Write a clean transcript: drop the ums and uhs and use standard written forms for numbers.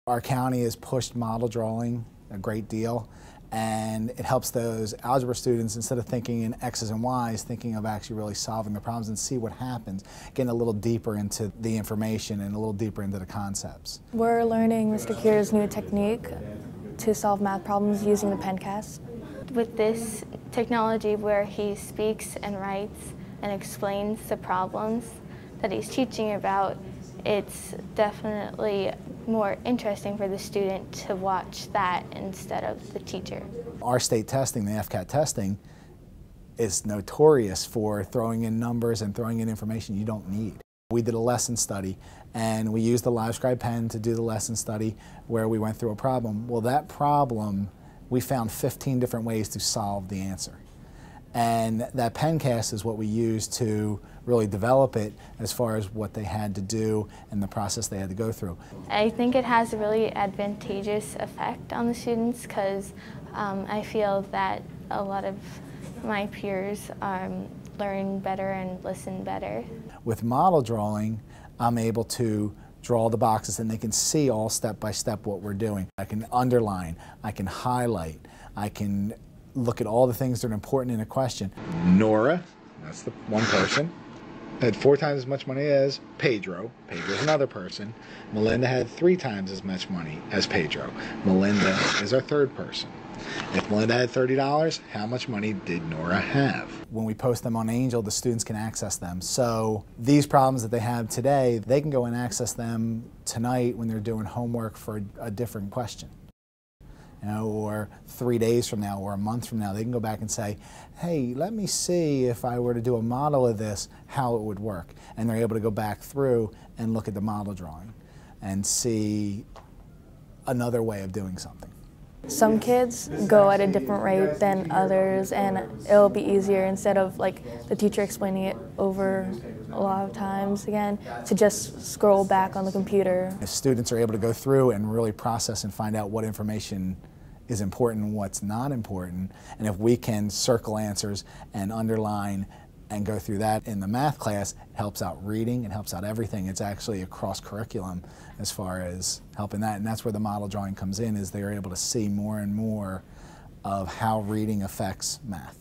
Our county has pushed model drawing a great deal, and it helps those algebra students, instead of thinking in X's and Y's, thinking of actually really solving the problems and see what happens, getting a little deeper into the information and a little deeper into the concepts. We're learning Mr. Keer's new technique to solve math problems using the pencast. With this technology where he speaks and writes and explains the problems that he's teaching about, it's definitely more interesting for the student to watch that instead of the teacher. Our state testing, the FCAT testing, is notorious for throwing in numbers and throwing in information you don't need. We did a lesson study, and we used the LiveScribe pen to do the lesson study where we went through a problem. Well, that problem, we found 15 different ways to solve the answer. And that pencast is what we used to really develop it as far as what they had to do and the process they had to go through. I think it has a really advantageous effect on the students because I feel that a lot of my peers learn better and listen better. With model drawing, I'm able to draw the boxes and they can see all step by step what we're doing. I can underline, I can highlight, I can look at all the things that are important in a question. Nora, that's the one person, had 4 times as much money as Pedro. Pedro's another person. Melinda had 3 times as much money as Pedro. Melinda is our third person. If Melinda had $30, how much money did Nora have? When we post them on Angel, the students can access them. So these problems that they have today, they can go and access them tonight when they're doing homework for a different question. You know, or 3 days from now or a month from now, they can go back and say, hey, let me see if I were to do a model of this, how it would work. And they're able to go back through and look at the model drawing and see another way of doing something. Some kids go at a different rate than others, and it'll be easier, instead of like the teacher explaining it over a lot of times again, to just scroll back on the computer. If students are able to go through and really process and find out what information is important and what's not important, and if we can circle answers and underline and go through that in the math class, it helps out reading, it helps out everything. It's actually a cross curriculum as far as helping that, and that's where the model drawing comes in, is they're able to see more and more of how reading affects math.